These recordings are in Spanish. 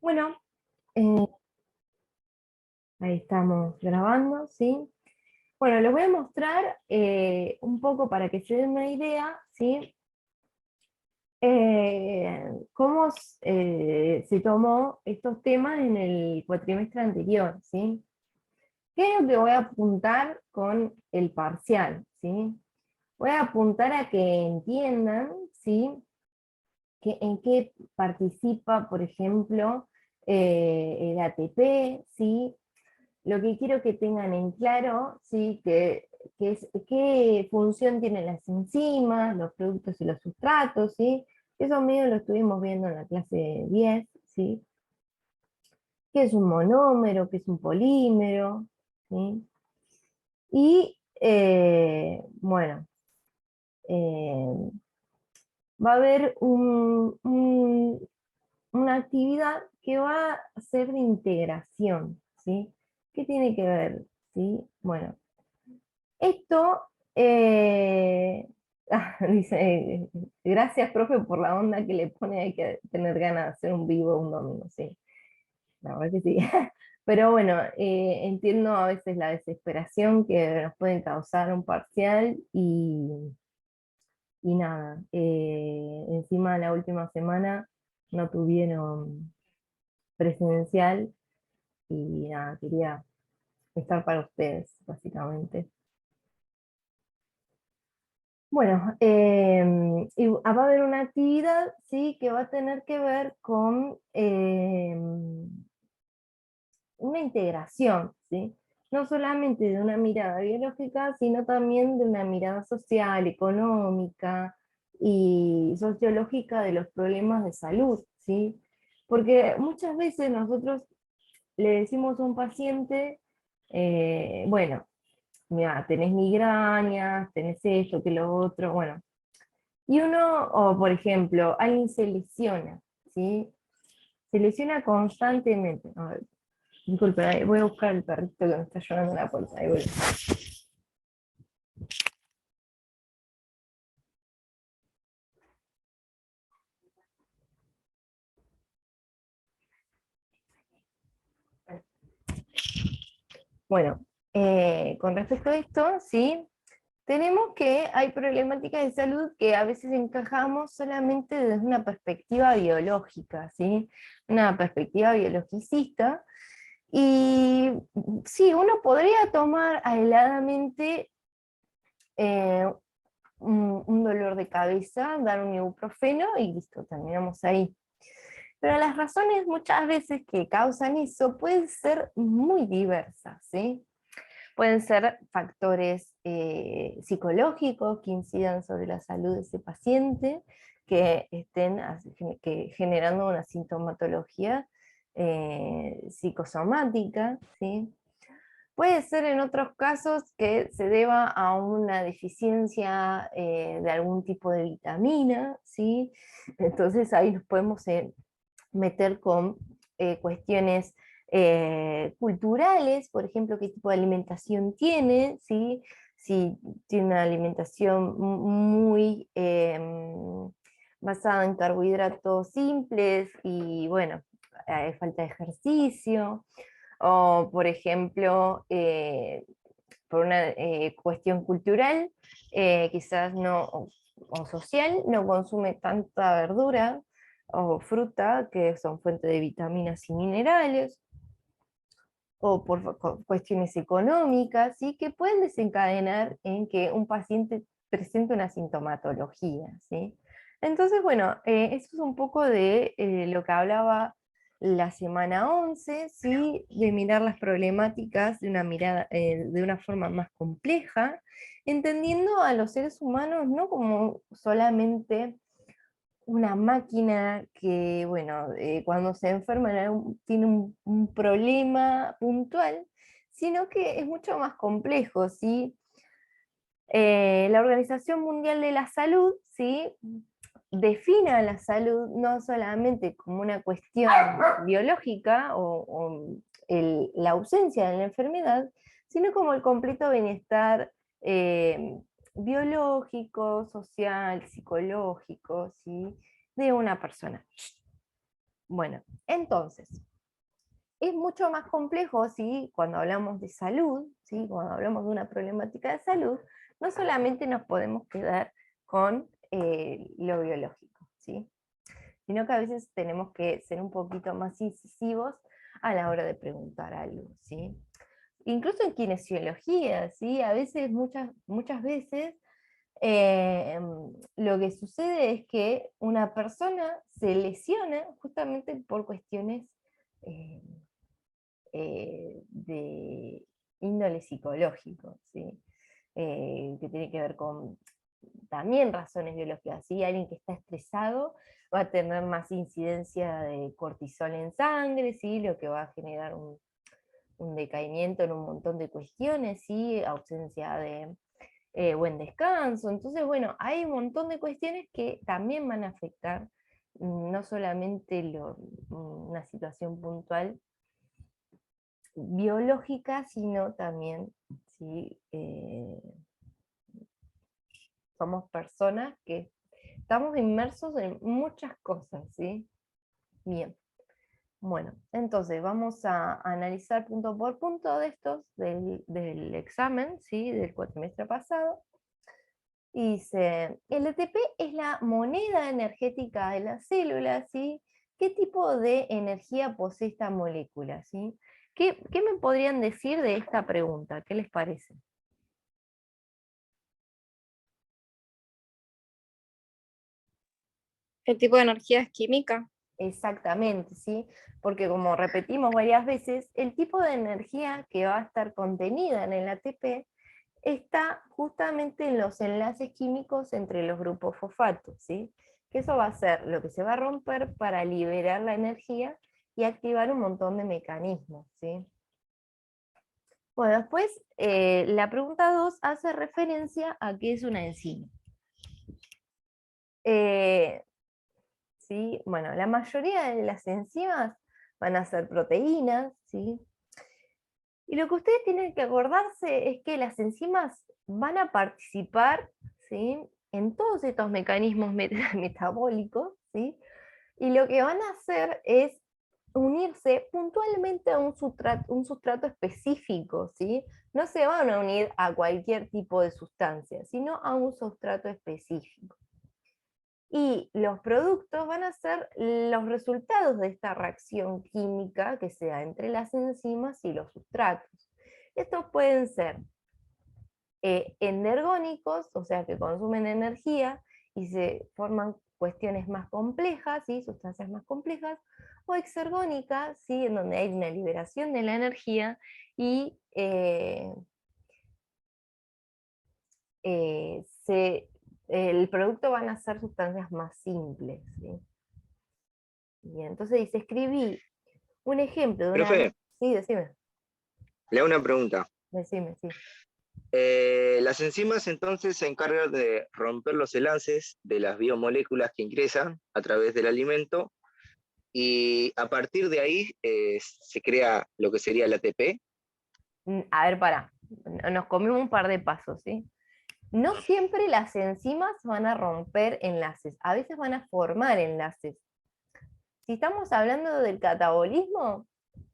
Bueno, eh, ahí estamos grabando, ¿sí? Bueno, les voy a mostrar un poco para que se den una idea, ¿sí? Cómo se tomó estos temas en el cuatrimestre anterior, ¿sí? ¿Qué es lo que voy a apuntar con el parcial, ¿sí? Voy a apuntar a que entiendan, ¿sí? En qué participa, por ejemplo, el ATP, ¿sí? Lo que quiero que tengan en claro, ¿sí? Qué función tienen las enzimas, los productos y los sustratos, ¿sí? Eso medio lo estuvimos viendo en la clase 10, ¿sí? ¿Qué es un monómero? ¿Qué es un polímero? ¿Sí? Y, bueno, eh, va a haber una actividad que va a ser de integración, ¿sí? ¿Qué tiene que ver? ¿Sí? Bueno, esto, dice, gracias, profe, por la onda que le pone, hay que tener ganas de hacer un vivo un domingo, sí, la verdad que sí. Pero bueno, entiendo a veces la desesperación que nos pueden causar un parcial y nada, encima la última semana no tuvieron presencial y nada, quería estar para ustedes, básicamente. Bueno, y va a haber una actividad, sí, que va a tener que ver con una integración, ¿sí? No solamente de una mirada biológica, sino también de una mirada social, económica y sociológica de los problemas de salud, ¿sí? Porque muchas veces nosotros le decimos a un paciente, bueno, mira, tenés migrañas, tenés esto, que lo otro, bueno, y uno, o por ejemplo, alguien se lesiona, ¿sí? Se lesiona constantemente. A ver, disculpe, voy a buscar el perrito que me está llorando en la puerta. Ahí voy. Bueno, con respecto a esto, ¿sí? Tenemos que hay problemáticas de salud que a veces encajamos solamente desde una perspectiva biológica, ¿sí? Una perspectiva biologicista. Y sí, uno podría tomar aisladamente eh, un dolor de cabeza, dar un ibuprofeno y listo, terminamos ahí. Pero las razones muchas veces que causan eso pueden ser muy diversas, ¿sí? Pueden ser factores psicológicos que incidan sobre la salud de ese paciente, que estén generando una sintomatología psicosomática, ¿sí? Puede ser en otros casos que se deba a una deficiencia de algún tipo de vitamina, ¿sí? Entonces ahí nos podemos meter con cuestiones culturales, por ejemplo, qué tipo de alimentación tiene, ¿sí? Si tiene una alimentación muy basada en carbohidratos simples y bueno, falta de ejercicio, o por ejemplo, por una cuestión cultural, quizás no, o social, no consume tanta verdura o fruta, que son fuente de vitaminas y minerales, o por cuestiones económicas, ¿sí? Que pueden desencadenar en que un paciente presente una sintomatología, ¿sí? Entonces, bueno, eso es un poco de lo que hablaba la semana 11, ¿sí? De mirar las problemáticas de una mirada, de una forma más compleja, entendiendo a los seres humanos no como solamente una máquina que, bueno, cuando se enferma tiene un problema puntual, sino que es mucho más complejo, ¿sí? La Organización Mundial de la Salud, ¿sí? Define a la salud no solamente como una cuestión biológica la ausencia de la enfermedad, sino como el completo bienestar eh, biológico, social, psicológico, ¿sí? De una persona. Bueno, entonces, es mucho más complejo, ¿sí? Cuando hablamos de salud, ¿sí? Cuando hablamos de una problemática de salud, no solamente nos podemos quedar con lo biológico, ¿sí? Sino que a veces tenemos que ser un poquito más incisivos a la hora de preguntar algo, ¿sí? Incluso en kinesiología, ¿sí? A veces, muchas veces, lo que sucede es que una persona se lesiona justamente por cuestiones eh, de índole psicológico, ¿sí? Que tiene que ver con también razones biológicas. ¿Sí? Alguien que está estresado va a tener más incidencia de cortisol en sangre, ¿sí? Lo que va a generar un decaimiento en un montón de cuestiones, ¿sí? Ausencia de buen descanso. Entonces, bueno, hay un montón de cuestiones que también van a afectar no solamente una situación puntual biológica, sino también, ¿sí? Somos personas que estamos inmersos en muchas cosas, ¿sí? Bien. Bueno, entonces vamos a analizar punto por punto de estos del examen, ¿sí? Del cuatrimestre pasado. Y dice, el ATP es la moneda energética de las células, ¿sí? ¿Qué tipo de energía posee esta molécula, ¿sí? ¿Qué me podrían decir de esta pregunta? ¿Qué les parece? ¿Qué tipo de energía es química? Exactamente, ¿sí? Porque como repetimos varias veces, el tipo de energía que va a estar contenida en el ATP está justamente en los enlaces químicos entre los grupos fosfatos, ¿sí? Que eso va a ser lo que se va a romper para liberar la energía y activar un montón de mecanismos, ¿sí? Bueno, después la pregunta 2 hace referencia a qué es una enzima. Eh, ¿Sí? Bueno, la mayoría de las enzimas van a ser proteínas, ¿sí? Y lo que ustedes tienen que acordarse es que las enzimas van a participar, ¿sí? En todos estos mecanismos metabólicos, ¿sí? Y lo que van a hacer es unirse puntualmente a un sustrato específico, ¿sí? No se van a unir a cualquier tipo de sustancia, sino a un sustrato específico. Y los productos van a ser los resultados de esta reacción química que se da entre las enzimas y los sustratos. Estos pueden ser endergónicos, o sea que consumen energía y se forman cuestiones más complejas, ¿sí? Sustancias más complejas, o exergónicas, ¿sí? En donde hay una liberación de la energía y el producto van a ser sustancias más simples, ¿sí? Bien, entonces dice, escribí un ejemplo de una... Profe, Sí, decime, le hago una pregunta. decime, sí. Las enzimas entonces se encargan de romper los enlaces de las biomoléculas que ingresan a través del alimento y a partir de ahí se crea lo que sería el ATP. A ver, para, nos comimos un par de pasos, ¿sí? No siempre las enzimas van a romper enlaces, a veces van a formar enlaces. Si estamos hablando del catabolismo,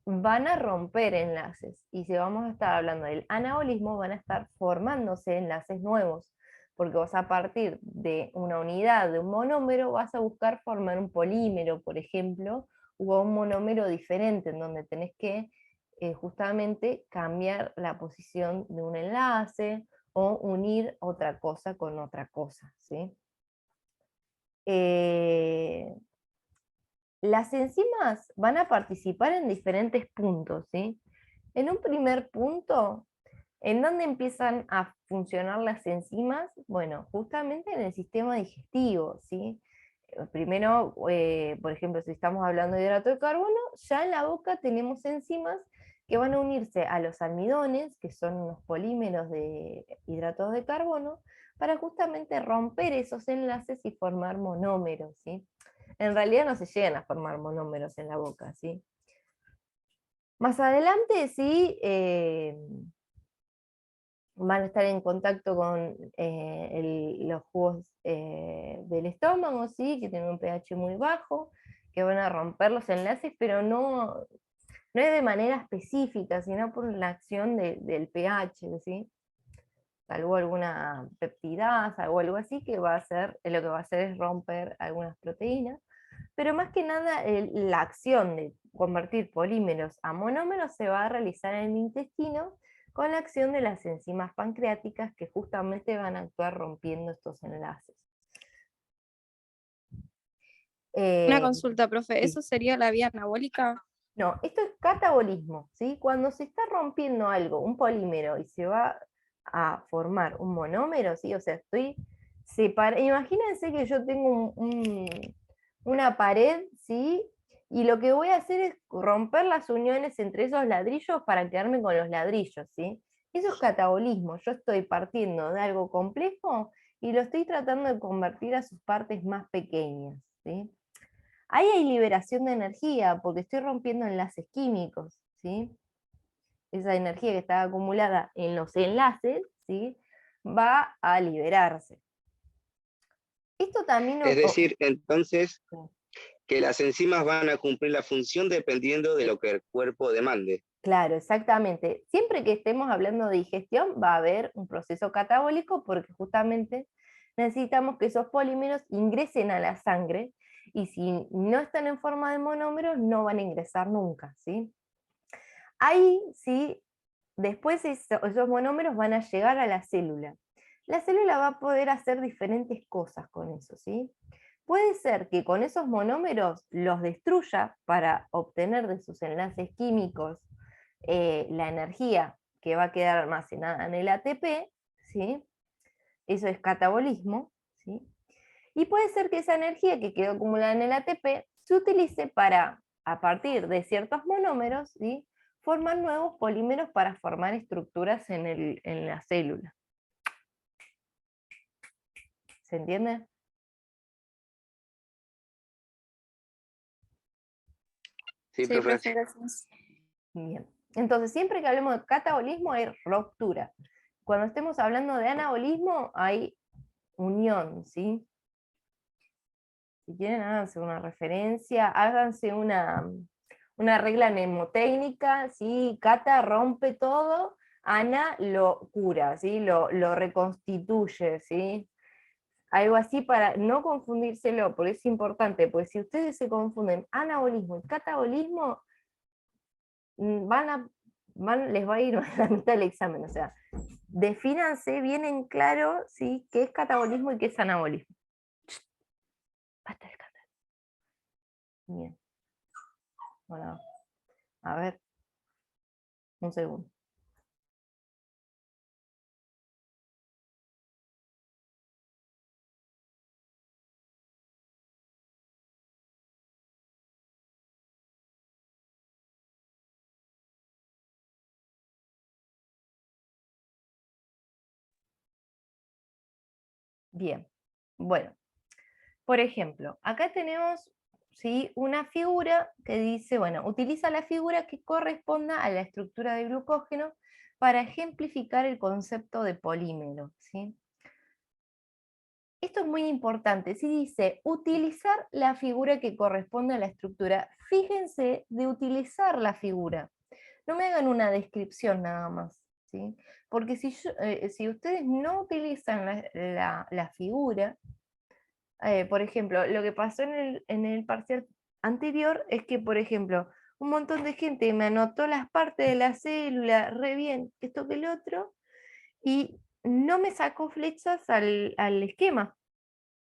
van a romper enlaces. Y si vamos a estar hablando del anabolismo, van a estar formándose enlaces nuevos. Porque vos a partir de una unidad de un monómero vas a buscar formar un polímero, por ejemplo, o un monómero diferente, en donde tenés que justamente cambiar la posición de un enlace o unir otra cosa con otra cosa, ¿sí? Las enzimas van a participar en diferentes puntos, ¿sí? En un primer punto, ¿en dónde empiezan a funcionar las enzimas? Bueno, justamente en el sistema digestivo, ¿sí? Primero, por ejemplo, si estamos hablando de hidrato de carbono, ya en la boca tenemos enzimas que van a unirse a los almidones, que son unos polímeros de hidratos de carbono, para justamente romper esos enlaces y formar monómeros, ¿sí? En realidad no se llegan a formar monómeros en la boca, ¿sí? Más adelante, sí, van a estar en contacto con los jugos del estómago, ¿sí? Que tienen un pH muy bajo, que van a romper los enlaces, pero no es de manera específica, sino por la acción del pH, ¿sí? Salvo alguna peptidasa o algo así, que va a hacer, lo que va a hacer es romper algunas proteínas, pero más que nada la acción de convertir polímeros a monómeros se va a realizar en el intestino con la acción de las enzimas pancreáticas que justamente van a actuar rompiendo estos enlaces. Una consulta, profe, sí. ¿eso sería la vía anabólica? No, esto es catabolismo, ¿sí? Cuando se está rompiendo algo, un polímero, y se va a formar un monómero, ¿sí? O sea, estoy separando. Imagínense que yo tengo una pared, ¿sí? Y lo que voy a hacer es romper las uniones entre esos ladrillos para quedarme con los ladrillos, ¿sí? Eso es catabolismo. Yo estoy partiendo de algo complejo y lo estoy tratando de convertir a sus partes más pequeñas, ¿sí? Ahí hay liberación de energía, porque estoy rompiendo enlaces químicos, ¿sí? Esa energía que está acumulada en los enlaces, ¿sí? Va a liberarse. Esto también... Es decir, entonces, que las enzimas van a cumplir la función dependiendo de lo que el cuerpo demande. Claro, exactamente. Siempre que estemos hablando de digestión va a haber un proceso catabólico porque justamente necesitamos que esos polímeros ingresen a la sangre y si no están en forma de monómeros no van a ingresar nunca, ¿sí? Ahí sí, después esos monómeros van a llegar a la célula. La célula va a poder hacer diferentes cosas con eso, ¿sí? Puede ser que con esos monómeros los destruya para obtener de sus enlaces químicos la energía que va a quedar almacenada en el ATP, ¿sí? Eso es catabolismo, ¿sí? Y puede ser que esa energía que quedó acumulada en el ATP se utilice para, a partir de ciertos monómeros, ¿sí? Formar nuevos polímeros para formar estructuras en la célula. ¿Se entiende? Sí, Sí, profe. profe, gracias. Bien. Entonces, siempre que hablemos de catabolismo hay ruptura. Cuando estemos hablando de anabolismo hay unión, ¿sí? Si quieren, háganse una referencia, háganse una regla mnemotécnica, ¿sí? Cata rompe todo, Ana lo cura, ¿sí? Lo reconstituye, ¿sí? Algo así para no confundírselo, porque es importante, porque si ustedes se confunden anabolismo y catabolismo, les va a ir a la mitad del examen, o sea, defínanse bien en claro, ¿sí? Qué es catabolismo y qué es anabolismo. Basta de escándalo. Bien. Bueno, a ver, un segundo. Bien, bueno, por ejemplo, acá tenemos, ¿sí? Una figura que dice, bueno, utiliza la figura que corresponda a la estructura de glucógeno para ejemplificar el concepto de polímero, ¿sí? Esto es muy importante, si dice utilizar la figura que corresponde a la estructura, fíjense de utilizar la figura, no me hagan una descripción nada más, ¿sí? Porque si ustedes no utilizan la figura, por ejemplo, lo que pasó en el parcial anterior es que, por ejemplo, un montón de gente me anotó las partes de la célula, re bien, esto que el otro, y no me sacó flechas al esquema.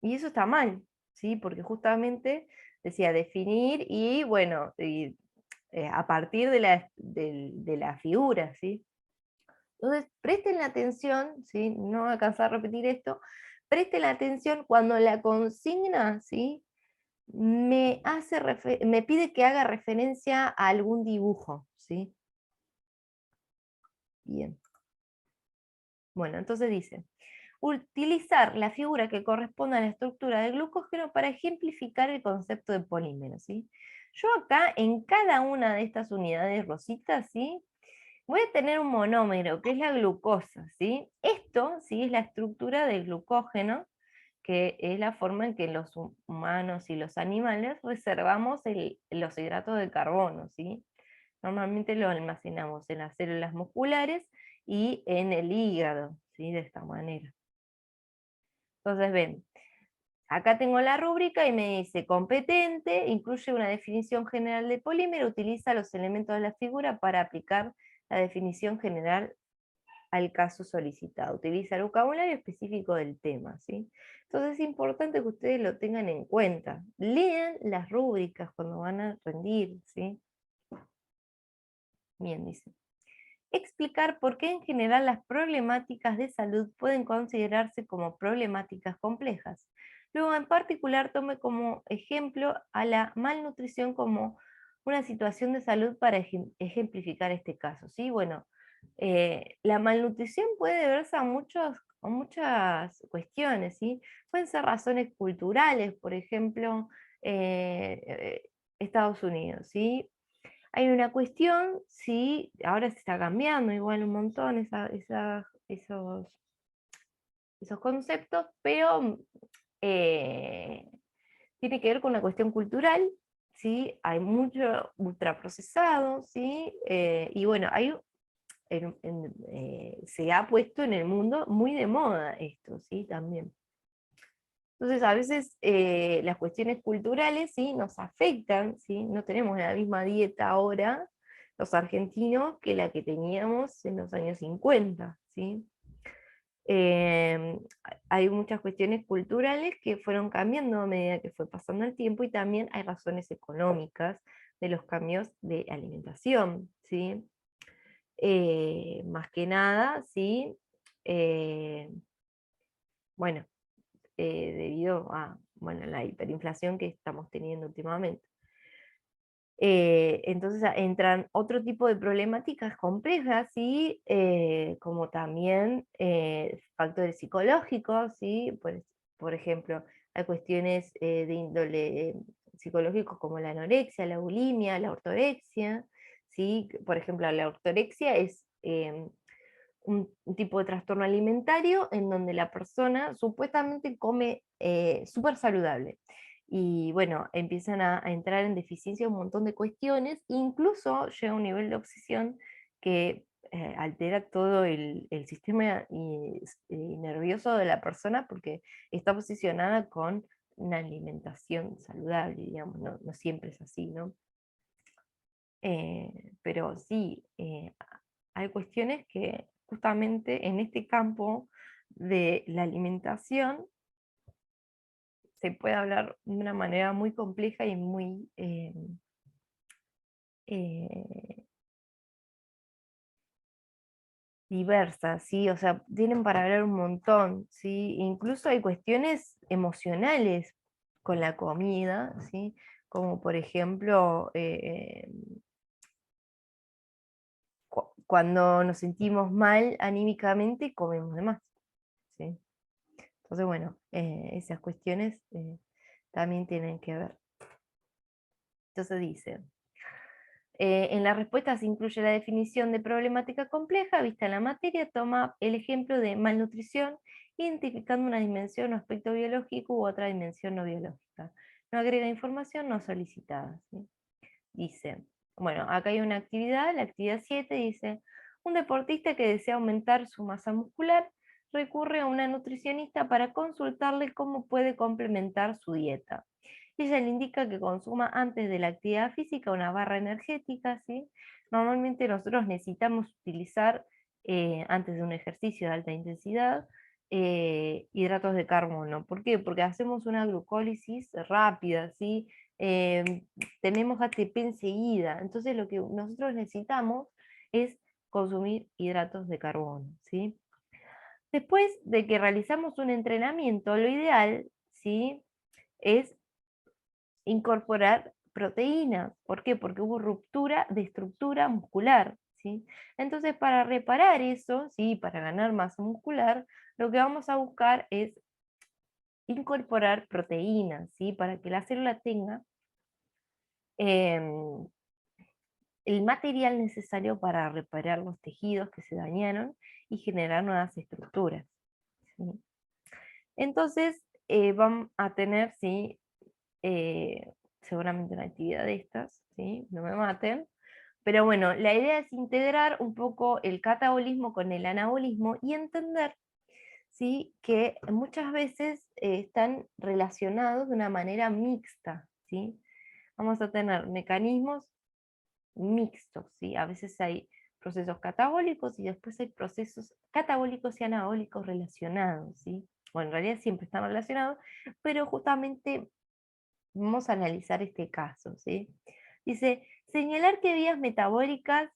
Y eso está mal, ¿sí? Porque justamente decía definir y, bueno, a partir de la figura, ¿sí? Entonces, presten la atención, ¿sí? No voy a cansar de repetir esto, presten la atención cuando la consigna, ¿sí? Me pide que haga referencia a algún dibujo, ¿sí? Bien. Bueno, entonces dice, utilizar la figura que corresponde a la estructura del glucógeno para ejemplificar el concepto de polímero, ¿sí? Yo acá, en cada una de estas unidades rositas, ¿sí? Voy a tener un monómero, que es la glucosa, ¿sí? Esto, ¿sí? Es la estructura del glucógeno, que es la forma en que los humanos y los animales reservamos los hidratos de carbono, ¿sí? Normalmente lo almacenamos en las células musculares y en el hígado, ¿sí? De esta manera. Entonces ven, acá tengo la rúbrica y me dice competente, incluye una definición general de polímero, utiliza los elementos de la figura para aplicar la definición general al caso solicitado, utiliza el vocabulario específico del tema, ¿sí? Entonces es importante que ustedes lo tengan en cuenta. Lean las rúbricas cuando van a rendir, ¿sí? Bien, dice. Explicar por qué en general las problemáticas de salud pueden considerarse como problemáticas complejas. Luego, en particular, tome como ejemplo a la malnutrición como una situación de salud para ejemplificar este caso, ¿sí? Bueno, la malnutrición puede deberse a muchas cuestiones, ¿sí? Pueden ser razones culturales, por ejemplo, Estados Unidos, ¿sí? Hay una cuestión, sí, ahora se está cambiando igual un montón esos conceptos, pero tiene que ver con una cuestión cultural, ¿sí? Hay mucho ultraprocesado, ¿sí? Y bueno, se ha puesto en el mundo muy de moda esto, ¿sí? También. Entonces, a veces las cuestiones culturales, ¿sí? Nos afectan, ¿sí? No tenemos la misma dieta ahora, los argentinos, que la que teníamos en los años 50, ¿sí? Eh, Hay muchas cuestiones culturales que fueron cambiando a medida que fue pasando el tiempo, y también hay razones económicas de los cambios de alimentación, ¿sí? Más que nada, ¿sí? Bueno, debido a, bueno, la hiperinflación que estamos teniendo últimamente. Entonces entran otro tipo de problemáticas complejas, ¿sí? Como también factores psicológicos, ¿sí? Por ejemplo, hay cuestiones de índole psicológico como la anorexia, la bulimia, la ortorexia, ¿sí? Por ejemplo, la ortorexia es un tipo de trastorno alimentario en donde la persona supuestamente come súper saludable. Y bueno, empiezan a entrar en deficiencia un montón de cuestiones, incluso llega a un nivel de obsesión que altera todo el sistema nervioso de la persona, porque está obsesionada con una alimentación saludable, digamos, no siempre es así, ¿no? Pero sí, hay cuestiones que justamente en este campo de la alimentación se puede hablar de una manera muy compleja y muy eh, diversa, ¿sí? O sea, tienen para hablar un montón, ¿sí? Incluso hay cuestiones emocionales con la comida, ¿sí? Como por ejemplo, cuando nos sentimos mal anímicamente, comemos de más, ¿sí? Entonces, bueno, esas cuestiones también tienen que ver. Entonces dice, en la respuesta se incluye la definición de problemática compleja, vista en la materia, toma el ejemplo de malnutrición, identificando una dimensión o aspecto biológico u otra dimensión no biológica. No agrega información no solicitada, ¿sí? Dice, bueno, acá hay una actividad, la actividad 7 dice, un deportista que desea aumentar su masa muscular recurre a una nutricionista para consultarle cómo puede complementar su dieta. Ella le indica que consuma antes de la actividad física una barra energética, ¿sí? Normalmente nosotros necesitamos utilizar antes de un ejercicio de alta intensidad hidratos de carbono. ¿Por qué? Porque hacemos una glucólisis rápida, ¿sí? Eh, Tenemos ATP enseguida, entonces lo que nosotros necesitamos es consumir hidratos de carbono, ¿sí? Después de que realizamos un entrenamiento, lo ideal, ¿sí? Es incorporar proteínas. ¿Por qué? Porque hubo ruptura de estructura muscular, ¿sí? Entonces, para reparar eso, ¿sí? Para ganar masa muscular, lo que vamos a buscar es incorporar proteínas, ¿sí? Para que la célula tenga em, el material necesario para reparar los tejidos que se dañaron y generar nuevas estructuras, ¿sí? Entonces, van a tener, ¿sí? Seguramente una actividad de estas, ¿sí? No me maten. Pero bueno, la idea es integrar un poco el catabolismo con el anabolismo y entender, ¿sí? Que muchas veces están relacionados de una manera mixta, ¿sí? Vamos a tener mecanismos mixtos, ¿sí? A veces hay procesos catabólicos y después hay procesos catabólicos y anabólicos relacionados, ¿sí? Bueno, en realidad siempre están relacionados, pero justamente vamos a analizar este caso, ¿sí? Dice, señalar qué vías metabólicas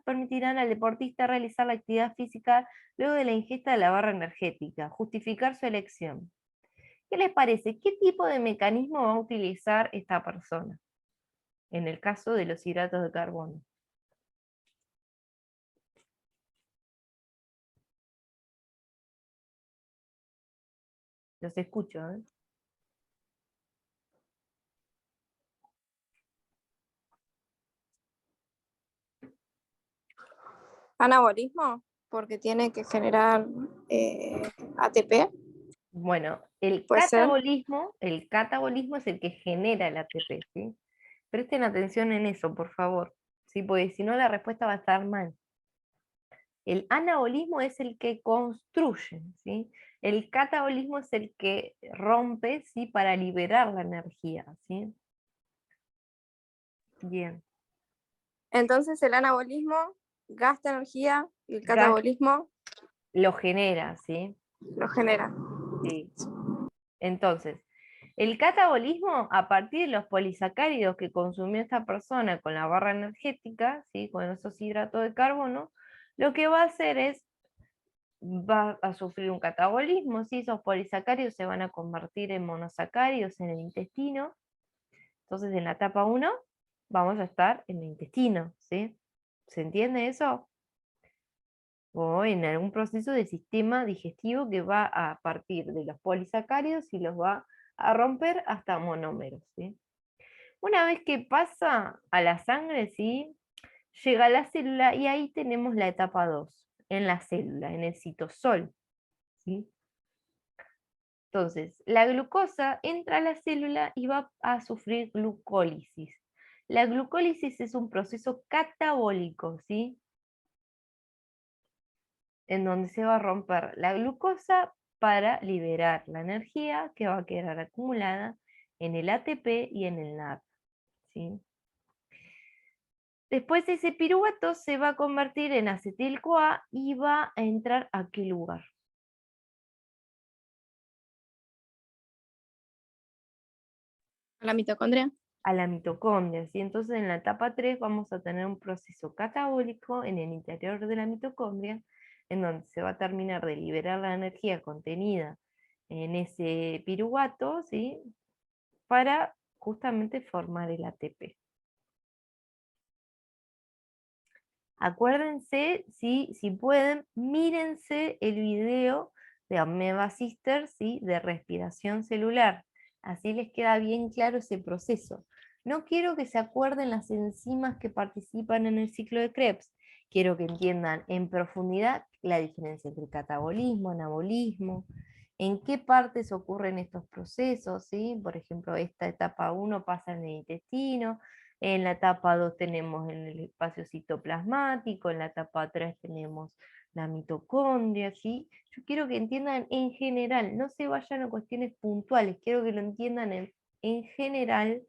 permitirán al deportista realizar la actividad física luego de la ingesta de la barra energética, justificar su elección. ¿Qué les parece? ¿Qué tipo de mecanismo va a utilizar esta persona? En el caso de los hidratos de carbono. Los escucho, ¿eh? Anabolismo, porque tiene que generar ATP, Bueno, el puede ser. catabolismo es el que genera el ATP, ¿sí? Presten atención en eso, por favor, ¿sí? Porque si no la respuesta va a estar mal. El anabolismo es el que construye, ¿sí? El catabolismo es el que rompe, ¿sí? Para liberar la energía, ¿sí? Bien. Entonces el anabolismo gasta energía y el Gas catabolismo lo genera, ¿sí? lo genera. Sí. Entonces, el catabolismo, a partir de los polisacáridos que consumió esta persona con la barra energética, ¿sí? Con esos hidratos de carbono, lo que va a hacer es, va a sufrir un catabolismo, ¿sí? Esos polisacáridos se van a convertir en monosacáridos en el intestino. Entonces, en la etapa 1 vamos a estar en el intestino, ¿sí? ¿Se entiende eso? O en algún proceso de sistema digestivo que va a partir de los polisacáridos y los va a romper hasta monómeros, ¿sí? Una vez que pasa a la sangre, ¿sí? Llega a la célula y ahí tenemos la etapa 2, en la célula, en el citosol, ¿sí? Entonces, la glucosa entra a la célula y va a sufrir glucólisis. La glucólisis es un proceso catabólico, ¿sí? En donde se va a romper la glucosa para liberar la energía que va a quedar acumulada en el ATP y en el NAD, ¿sí? Después ese piruvato se va a convertir en acetil-CoA y va a entrar a qué lugar. A la mitocondria. A la mitocondria, ¿sí? Entonces en la etapa 3 vamos a tener un proceso catabólico en el interior de la mitocondria, en donde se va a terminar de liberar la energía contenida en ese piruvato, ¿sí? Para justamente formar el ATP. Acuérdense, ¿sí? Si pueden, mírense el video de Ameba Sister, ¿sí? De respiración celular. Así les queda bien claro ese proceso. No quiero que se acuerden las enzimas que participan en el ciclo de Krebs. Quiero que entiendan en profundidad la diferencia entre catabolismo, anabolismo, en qué partes ocurren estos procesos, ¿sí? Por ejemplo, esta etapa 1 pasa en el intestino, en la etapa 2 tenemos en el espacio citoplasmático, en la etapa 3 tenemos la mitocondria, ¿sí? Yo quiero que entiendan en general, no se vayan a cuestiones puntuales, quiero que lo entiendan en general,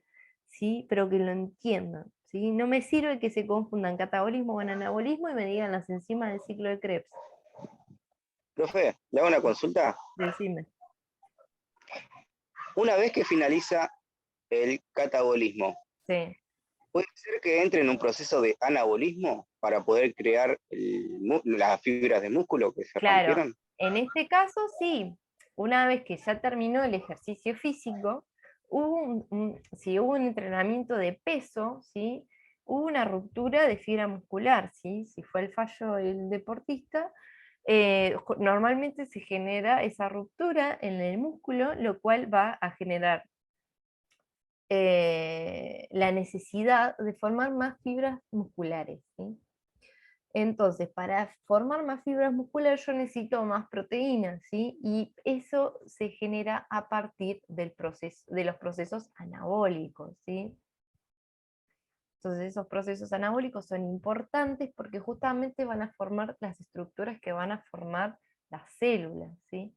¿sí? Pero que lo entiendan, ¿sí? No me sirve que se confundan catabolismo con anabolismo y me digan las enzimas del ciclo de Krebs. Profe, le hago una consulta. Decime. Una vez que finaliza el catabolismo, Sí. ¿puede ser que entre en un proceso de anabolismo para poder crear las fibras de músculo que se Claro, rompieron? en este caso sí, una vez que ya terminó el ejercicio físico, si hubo un entrenamiento de peso, ¿sí? Hubo una ruptura de fibra muscular, ¿sí? Si fue el fallo del deportista, normalmente se genera esa ruptura en el músculo, lo cual va a generar la necesidad de formar más fibras musculares, ¿sí? Entonces, para formar más fibras musculares yo necesito más proteínas, ¿sí? Y eso se genera a partir del proceso, de los procesos anabólicos, ¿sí? Entonces esos procesos anabólicos son importantes porque justamente van a formar las estructuras que van a formar las células, ¿sí?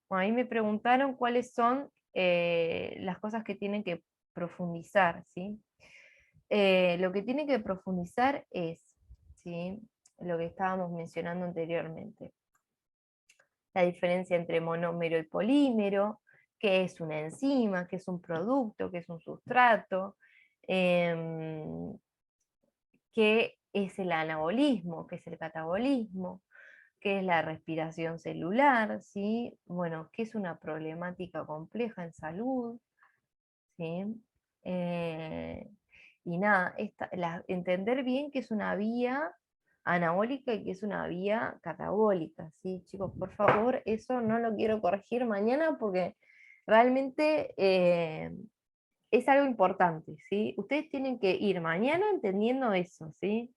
Bueno, ahí me preguntaron cuáles son las cosas que tienen que profundizar, ¿sí? Lo que tiene que profundizar es, ¿sí?, lo que estábamos mencionando anteriormente. La diferencia entre monómero y polímero, qué es una enzima, qué es un producto, qué es un sustrato, em, qué es el anabolismo, qué es el catabolismo, qué es la respiración celular, ¿sí? Bueno, qué es una problemática compleja en salud, ¿sí? Eh, y nada, entender bien que es una vía anabólica y que es una vía catabólica, ¿sí? Chicos, por favor, eso no lo quiero corregir mañana porque realmente es algo importante, ¿sí? Ustedes tienen que ir mañana entendiendo eso, ¿sí?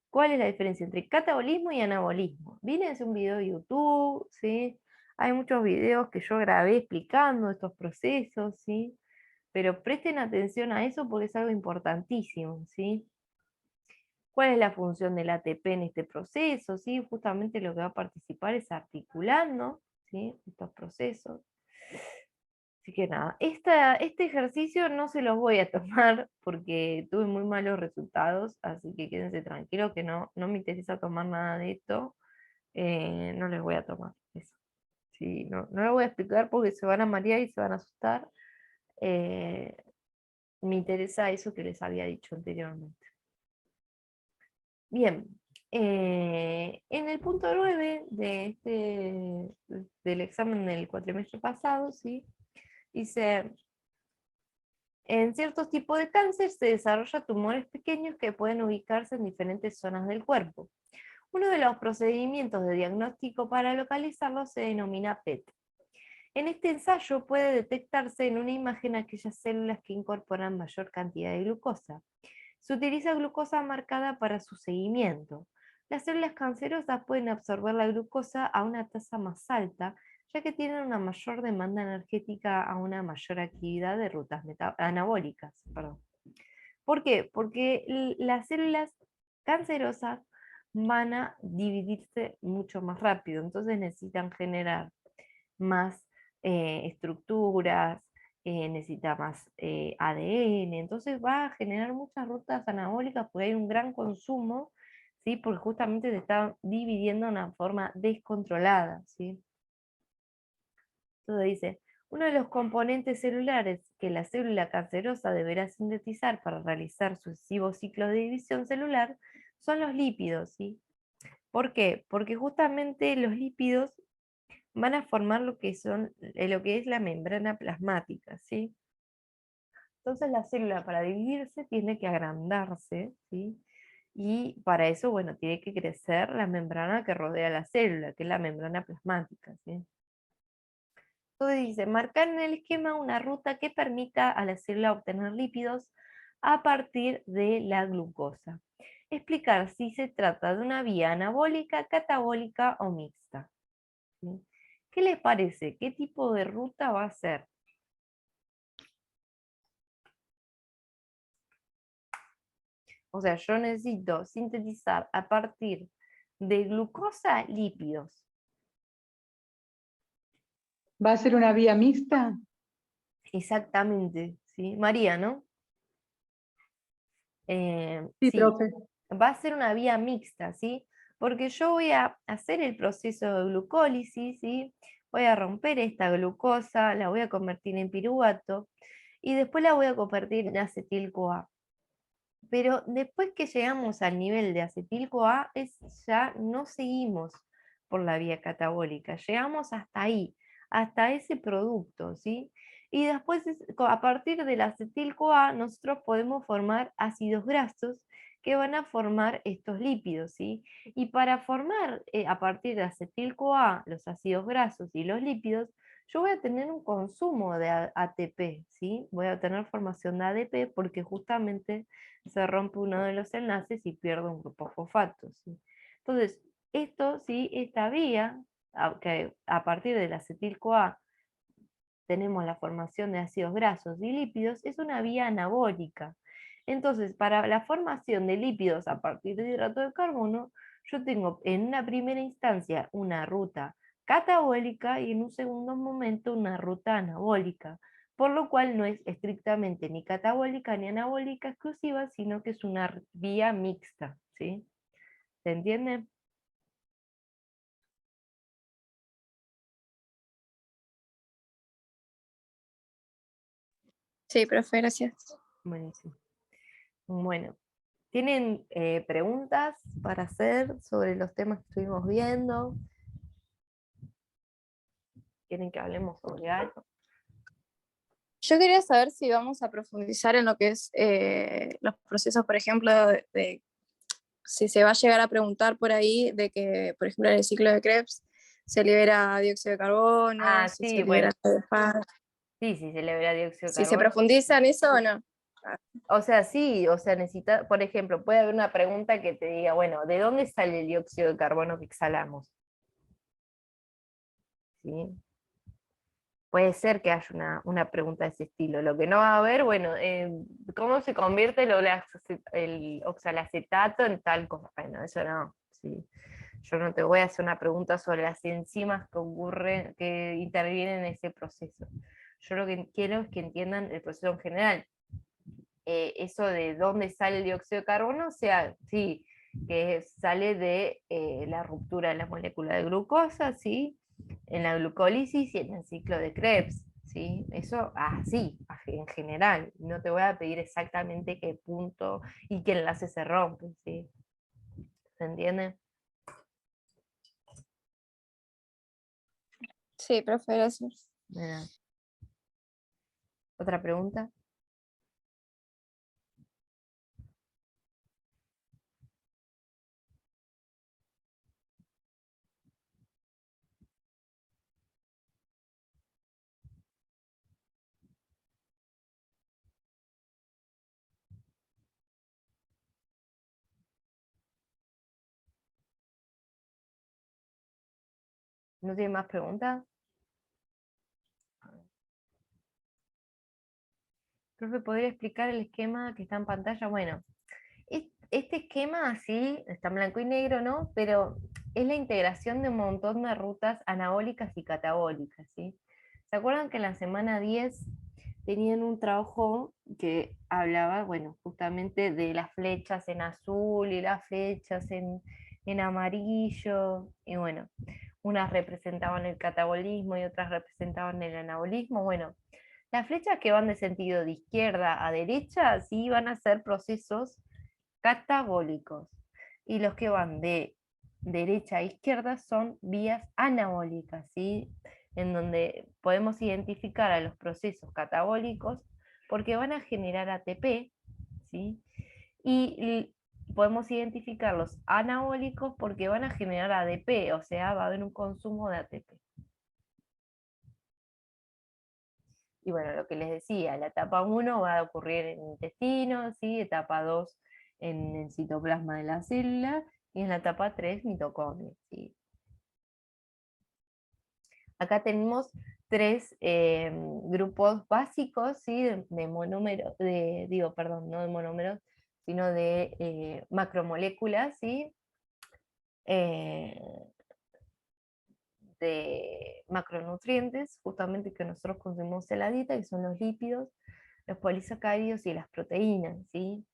¿Cuál es la diferencia entre catabolismo y anabolismo? Mírense un video de YouTube, ¿sí? Hay muchos videos que yo grabé explicando estos procesos, ¿sí? Pero presten atención a eso porque es algo importantísimo, ¿sí? ¿Cuál es la función del ATP en este proceso? ¿Sí? Justamente lo que va a participar es articulando, ¿sí?, estos procesos. Así que nada, este ejercicio no se los voy a tomar porque tuve muy malos resultados, así que quédense tranquilos que no me interesa tomar nada de esto, no les voy a tomar eso. Sí, no les voy a explicar porque se van a marear y se van a asustar. eh, Me interesa eso que les había dicho anteriormente. Bien, en el punto 9 del examen del cuatrimestre pasado, ¿sí?, dice: en ciertos tipos de cáncer se desarrollan tumores pequeños que pueden ubicarse en diferentes zonas del cuerpo. Uno de los procedimientos de diagnóstico para localizarlos se denomina PET. En este ensayo puede detectarse en una imagen aquellas células que incorporan mayor cantidad de glucosa. Se utiliza glucosa marcada para su seguimiento. Las células cancerosas pueden absorber la glucosa a una tasa más alta, ya que tienen una mayor demanda energética a una mayor actividad de rutas anabólicas. Perdón. ¿Por qué? Porque las células cancerosas van a dividirse mucho más rápido, entonces necesitan generar más estructuras, necesita más ADN, entonces va a generar muchas rutas anabólicas porque hay un gran consumo, ¿sí?, porque justamente se está dividiendo de una forma descontrolada, ¿sí? Entonces dice: uno de los componentes celulares que la célula cancerosa deberá sintetizar para realizar sucesivos ciclos de división celular son los lípidos, ¿sí? ¿Por qué? Porque justamente los lípidos van a formar lo que es la membrana plasmática, ¿sí? Entonces la célula, para dividirse, tiene que agrandarse, ¿sí? Y para eso, bueno, tiene que crecer la membrana que rodea la célula, que es la membrana plasmática, ¿sí? Entonces dice: marcar en el esquema una ruta que permita a la célula obtener lípidos a partir de la glucosa. Explicar si se trata de una vía anabólica, catabólica o mixta, ¿sí? ¿Qué les parece? ¿Qué tipo de ruta va a ser? O sea, yo necesito sintetizar a partir de glucosa lípidos. ¿Va a ser una vía mixta? Exactamente, ¿sí? María, ¿no? Sí, Sí, profe. va a ser una vía mixta, ¿sí? Porque yo voy a hacer el proceso de glucólisis, ¿sí? Voy a romper esta glucosa, la voy a convertir en piruvato y después la voy a convertir en acetil-CoA. Pero después que llegamos al nivel de acetil-CoA, ya no seguimos por la vía catabólica, llegamos hasta ahí, hasta ese producto, ¿sí? Y después, a partir del acetil-CoA, nosotros podemos formar ácidos grasos que van a formar estos lípidos, ¿sí? Y para formar a partir de acetil-CoA los ácidos grasos y los lípidos, yo voy a tener un consumo de ATP, ¿sí? Voy a tener formación de ADP porque justamente se rompe uno de los enlaces y pierdo un grupo fosfato, ¿sí? Entonces, esto, ¿sí? Esta vía, que a partir del acetil-CoA tenemos la formación de ácidos grasos y lípidos, es una vía anabólica. Entonces, para la formación de lípidos a partir de hidrato de carbono, yo tengo en una primera instancia una ruta catabólica y en un segundo momento una ruta anabólica, por lo cual no es estrictamente ni catabólica ni anabólica exclusiva, sino que es una vía mixta, ¿sí? ¿Se entiende? Sí, profe, gracias. Buenísimo. Bueno, ¿tienen preguntas para hacer sobre los temas que estuvimos viendo? ¿Quieren que hablemos sobre algo? Yo quería saber si vamos a profundizar en lo que es los procesos, por ejemplo, si se va a llegar a preguntar por ahí de que, por ejemplo, en el ciclo de Krebs se libera dióxido de carbono, Ah, si se sí, libera bueno, CFA, sí, sí, se libera dióxido de si se carbono. profundiza en eso o no. O sea, sí, o sea, necesita, por ejemplo, puede haber una pregunta que te diga, bueno, ¿de dónde sale el dióxido de carbono que exhalamos? ¿Sí? Puede ser que haya una pregunta de ese estilo. Lo que no va a haber, bueno, ¿cómo se convierte el oxalacetato en tal cosa? Bueno, eso no, sí. Yo no te voy a hacer una pregunta sobre las enzimas que intervienen en ese proceso. Yo lo que quiero es que entiendan el proceso en general. Eso de dónde sale el dióxido de carbono, o sea, sí, que sale de la ruptura de la molécula de glucosa, ¿sí? En la glucólisis y en el ciclo de Krebs, ¿sí? Eso así, en general. No te voy a pedir exactamente qué punto y qué enlace se rompe, ¿sí? ¿Se entiende? Sí, profe, gracias. Bueno. ¿Otra pregunta? ¿No tiene más preguntas? Profe, ¿podría explicar el esquema que está en pantalla? Bueno, este esquema así, está en blanco y negro, ¿no? Pero es la integración de un montón de rutas anabólicas y catabólicas, ¿sí? ¿Se acuerdan que en la semana 10 tenían un trabajo que hablaba, bueno, justamente de las flechas en azul y las flechas en amarillo? Y bueno, unas representaban el catabolismo y otras representaban el anabolismo. Bueno, las flechas que van de sentido de izquierda a derecha, sí van a ser procesos catabólicos. Y los que van de derecha a izquierda son vías anabólicas, ¿sí? En donde podemos identificar a los procesos catabólicos porque van a generar ATP, ¿sí? Y podemos identificar los anabólicos porque van a generar ADP, o sea, va a haber un consumo de ATP. Y bueno, lo que les decía, la etapa 1 va a ocurrir en el intestino, ¿sí? Etapa 2 en el citoplasma de la célula, y en la etapa 3 mitocondria, ¿sí? Acá tenemos tres grupos básicos, ¿sí? De monómeros, digo, perdón, no de monómeros, sino de macromoléculas, ¿sí? Eh, de macronutrientes, justamente que nosotros consumimos en la dieta, que son los lípidos, los polisacáridos y las proteínas, ¿sí?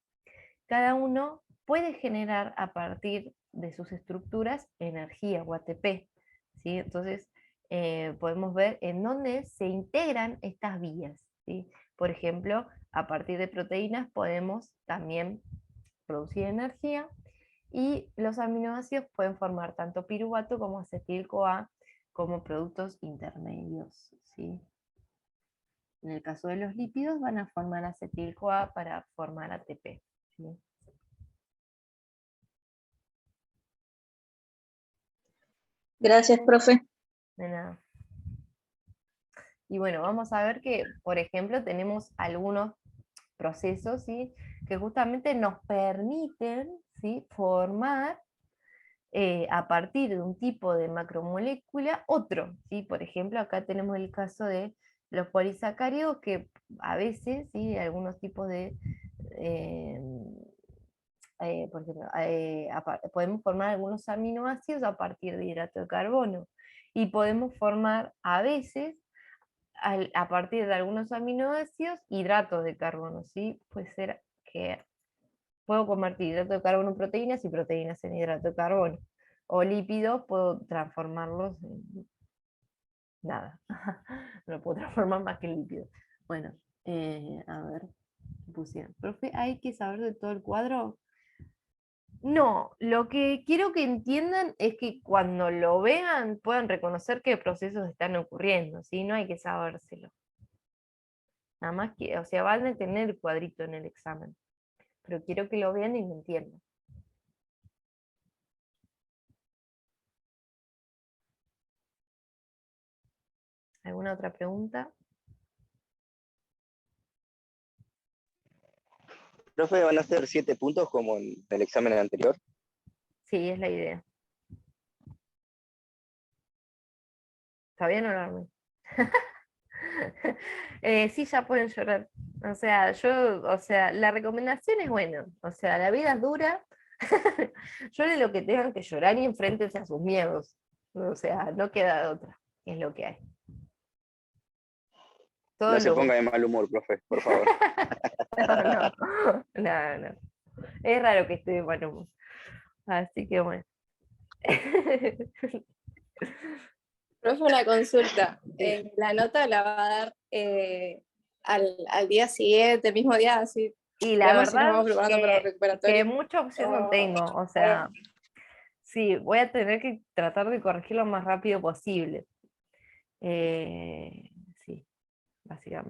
Cada uno puede generar a partir de sus estructuras energía o ATP, ¿sí? Entonces, podemos ver en dónde se integran estas vías, ¿sí? Por ejemplo, a partir de proteínas podemos también producir energía, y los aminoácidos pueden formar tanto piruvato como acetil-CoA como productos intermedios, ¿sí? En el caso de los lípidos van a formar acetil-CoA para formar ATP, ¿sí? Gracias, profe. De nada. Y bueno, vamos a ver que, por ejemplo, tenemos algunos procesos, ¿sí?, que justamente nos permiten, ¿sí?, formar a partir de un tipo de macromolécula otro, ¿sí? Por ejemplo, acá tenemos el caso de los polisacáridos que a veces, ¿sí?, algunos tipos de, por ejemplo, podemos formar algunos aminoácidos a partir de hidrato de carbono, y podemos formar a veces a partir de algunos aminoácidos hidratos de carbono, ¿sí? Puede ser que puedo convertir hidrato de carbono en proteínas y proteínas en hidrato de carbono. O lípidos, puedo transformarlos en nada. No puedo transformar más que en lípidos. Bueno, a ver, ¿qué pusieron? Profe, ¿hay que saber de todo el cuadro? No, lo que quiero que entiendan es que cuando lo vean puedan reconocer qué procesos están ocurriendo, ¿sí? No hay que sabérselo. Nada más que, o sea, van a tener el cuadrito en el examen, pero quiero que lo vean y lo entiendan. ¿Alguna otra pregunta? Profe, ¿van a ser 7 puntos como en el examen anterior? Sí, es la idea. Todavía no lo armé. Sí, ya pueden llorar. O sea, la recomendación es bueno. O sea, la vida es dura. Lloren lo que tengan que llorar y enfréntense a sus miedos. O sea, no queda de otra. Es lo que hay. Todo No se lo... ponga de mal humor, profe, por favor. No, no. Es raro que esté de mal humor. Así que bueno. Profe, una consulta. Sí. La nota la va a dar al día siguiente, mismo día, así Y la vemos si nos verdad vamos preparando para los que recuperatorios. mucha opción no tengo. O sea, sí, voy a tener que tratar de corregir lo más rápido posible. Sí, básicamente.